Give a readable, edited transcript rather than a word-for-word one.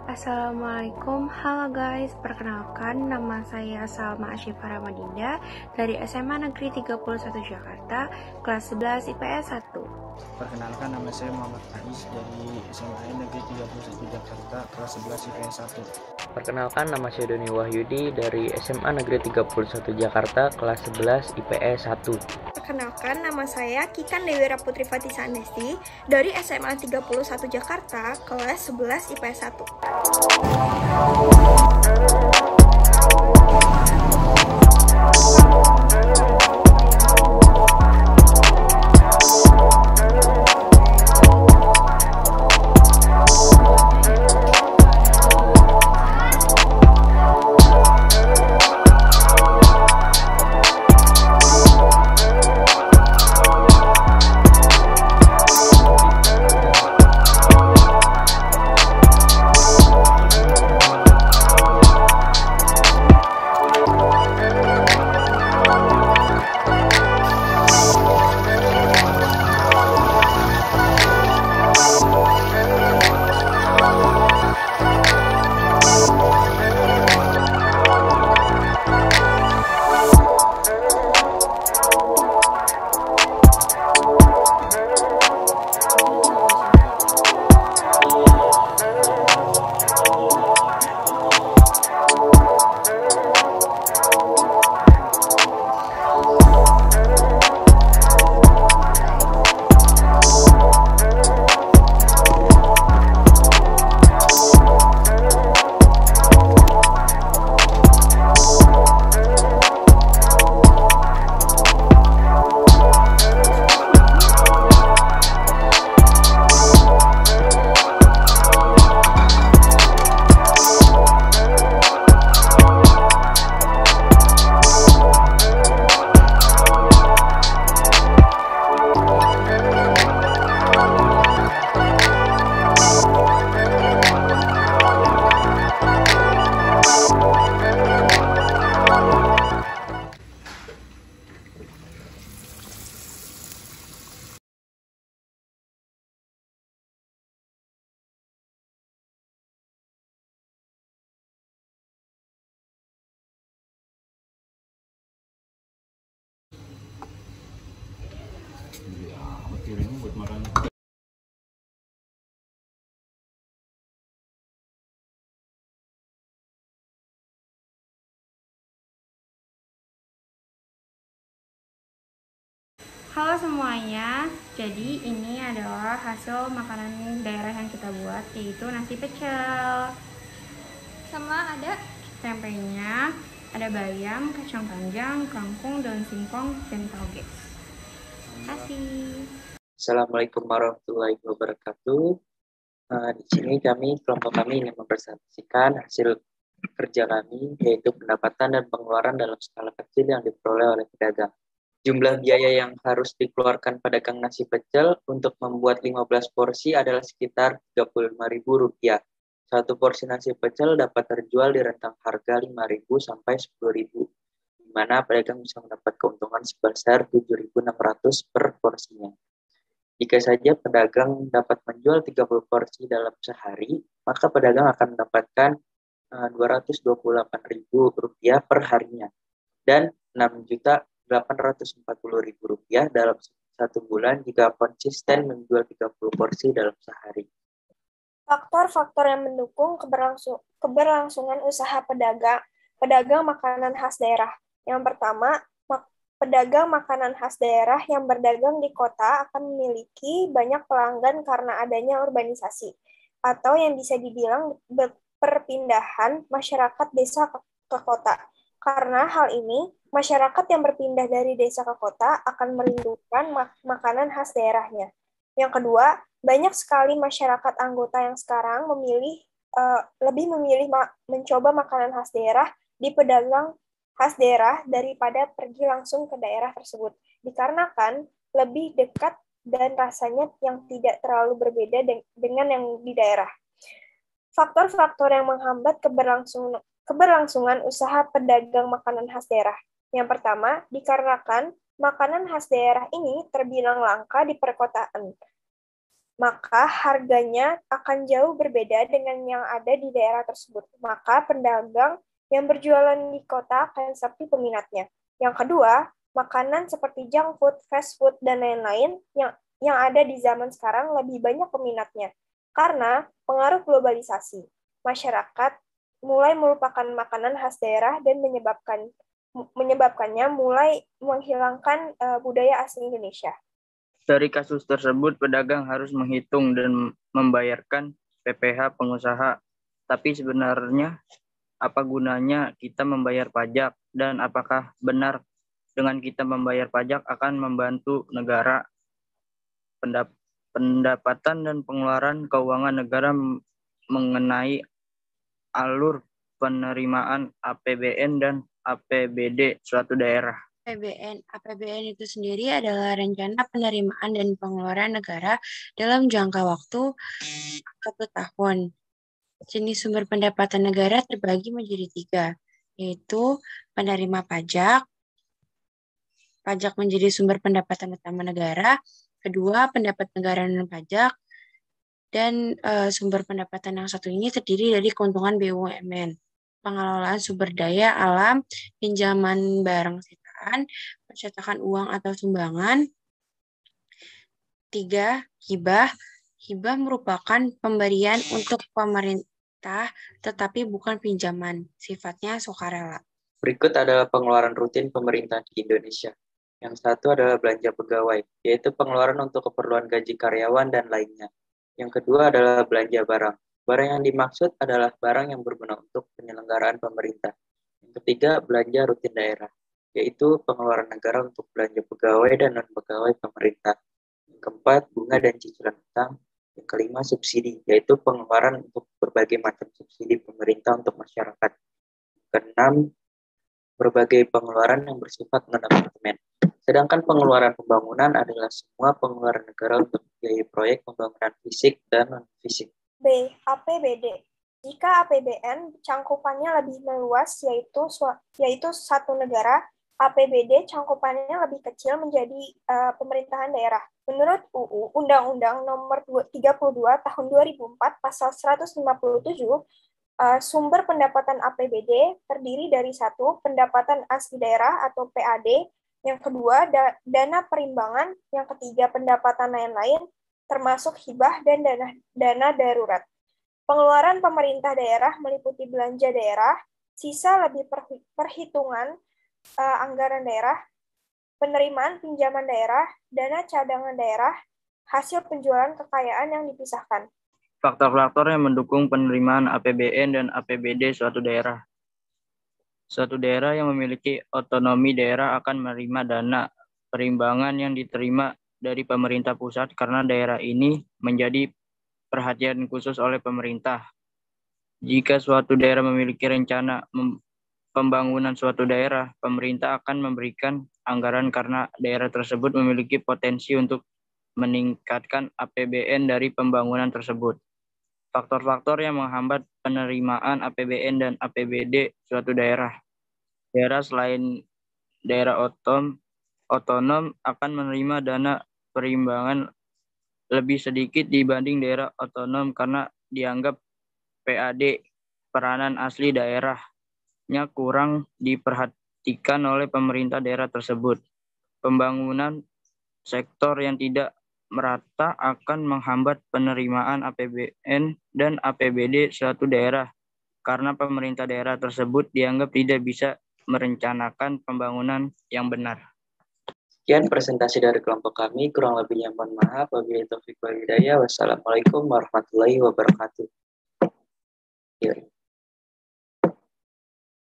Assalamualaikum, halo guys, perkenalkan nama saya Salma Asyifa Ramadinda dari SMA Negeri 31 Jakarta, kelas 11 IPS 1. Perkenalkan, nama saya Muhammad Ais dari SMA Negeri 31 Jakarta, kelas 11 IPS 1. Perkenalkan, nama saya Doni Wahyudi dari SMA Negeri 31 Jakarta, kelas 11 IPS 1. Perkenalkan, nama saya Kikan Dewi Putri Fatisa Andesti dari SMA 31 Jakarta, kelas 11 IPS 1. Halo semuanya, jadi ini adalah hasil makanan daerah yang kita buat, yaitu nasi pecel. Sama ada Tempenya, ada bayam, kacang panjang, kangkung, daun singkong, dan tauge. Terima kasih. Assalamualaikum warahmatullahi wabarakatuh. Di sini kelompok kami ingin mempresentasikan hasil kerja kami, yaitu pendapatan dan pengeluaran dalam skala kecil yang diperoleh oleh pedagang. Jumlah biaya yang harus dikeluarkan pedagang nasi pecel untuk membuat 15 porsi adalah sekitar Rp35.000. Satu porsi nasi pecel dapat terjual di rentang harga Rp5.000 sampai Rp10.000, di mana pedagang bisa mendapat keuntungan sebesar Rp7.600 per porsinya. Jika saja pedagang dapat menjual 30 porsi dalam sehari, maka pedagang akan mendapatkan Rp228.000 per harinya dan Rp6.840.000 dalam satu bulan jika konsisten menjual 30 porsi dalam sehari. faktor-faktor yang mendukung keberlangsungan usaha pedagang makanan khas daerah. Yang pertama, pedagang makanan khas daerah yang berdagang di kota akan memiliki banyak pelanggan karena adanya urbanisasi, atau yang bisa dibilang perpindahan masyarakat desa ke kota. Karena hal ini, masyarakat yang berpindah dari desa ke kota akan merindukan makanan khas daerahnya. Yang kedua, banyak sekali masyarakat anggota yang sekarang lebih memilih mencoba makanan khas daerah di pedagang khas daerah daripada pergi langsung ke daerah tersebut, dikarenakan lebih dekat dan rasanya yang tidak terlalu berbeda dengan yang di daerah. Faktor-faktor yang menghambat keberlangsungan usaha pedagang makanan khas daerah. Yang pertama, dikarenakan makanan khas daerah ini terbilang langka di perkotaan. maka harganya akan jauh berbeda dengan yang ada di daerah tersebut. Maka pedagang yang berjualan di kota akan sepi peminatnya. Yang kedua, makanan seperti junk food, fast food, dan lain-lain yang ada di zaman sekarang lebih banyak peminatnya. Karena pengaruh globalisasi, masyarakat mulai melupakan makanan khas daerah dan menyebabkannya mulai menghilangkan budaya asli Indonesia. Dari kasus tersebut, pedagang harus menghitung dan membayarkan PPh pengusaha. Tapi sebenarnya, apa gunanya kita membayar pajak dan apakah benar dengan kita membayar pajak akan membantu negara? Pendapatan dan pengeluaran keuangan negara mengenai alur penerimaan APBN dan APBD suatu daerah. APBN itu sendiri adalah rencana penerimaan dan pengeluaran negara dalam jangka waktu 1 tahun. Jenis sumber pendapatan negara terbagi menjadi 3, yaitu penerima pajak. Pajak menjadi sumber pendapatan utama negara. Kedua, pendapat negara non pajak. Dan sumber pendapatan yang satu ini terdiri dari keuntungan BUMN, pengelolaan sumber daya alam, pinjaman barang sitaan, percetakan uang atau sumbangan. 3, hibah. Hibah merupakan pemberian untuk pemerintah, tetapi bukan pinjaman, sifatnya sukarela. Berikut adalah pengeluaran rutin pemerintah di Indonesia. Yang satu adalah belanja pegawai, yaitu pengeluaran untuk keperluan gaji karyawan dan lainnya. Yang kedua adalah belanja barang. Barang yang dimaksud adalah barang yang berguna untuk penyelenggaraan pemerintah. Yang ketiga, belanja rutin daerah, yaitu pengeluaran negara untuk belanja pegawai dan non-pegawai pemerintah. Yang keempat, bunga dan cicilan utang. Yang kelima, subsidi, yaitu pengeluaran untuk berbagai macam subsidi pemerintah untuk masyarakat. Keenam, berbagai pengeluaran yang bersifat non-apartemen. Sedangkan pengeluaran pembangunan adalah semua pengeluaran negara untuk biaya proyek pembangunan fisik dan non-fisik. B. APBD. Jika APBN cangkupannya lebih meluas, yaitu satu negara, APBD cangkupannya lebih kecil menjadi pemerintahan daerah. Menurut UU Undang-Undang Nomor 32 Tahun 2004 Pasal 157, sumber pendapatan APBD terdiri dari 1. Pendapatan asli daerah atau PAD, yang kedua dana perimbangan, yang ketiga pendapatan lain-lain termasuk hibah dan dana darurat. Pengeluaran pemerintah daerah meliputi belanja daerah, sisa lebih perhitungan anggaran daerah, penerimaan pinjaman daerah, dana cadangan daerah, hasil penjualan kekayaan yang dipisahkan. Faktor-faktor yang mendukung penerimaan APBN dan APBD suatu daerah. Suatu daerah yang memiliki otonomi daerah akan menerima dana perimbangan yang diterima dari pemerintah pusat karena daerah ini menjadi perhatian khusus oleh pemerintah. Jika suatu daerah memiliki rencana pembangunan suatu daerah, pemerintah akan memberikan anggaran karena daerah tersebut memiliki potensi untuk meningkatkan APBN dari pembangunan tersebut. Faktor-faktor yang menghambat penerimaan APBN dan APBD suatu daerah. Daerah selain daerah otonom akan menerima dana perimbangan lebih sedikit dibanding daerah otonom karena dianggap PAD, peranan asli daerahnya kurang diperhatikan oleh pemerintah daerah tersebut. Pembangunan sektor yang tidak merata akan menghambat penerimaan APBN dan APBD suatu daerah karena pemerintah daerah tersebut dianggap tidak bisa merencanakan pembangunan yang benar. Sekian presentasi dari kelompok kami, kurang lebihnya mohon maaf. Wabillahi taufiq wal hidayah. Wassalamualaikum warahmatullahi wabarakatuh.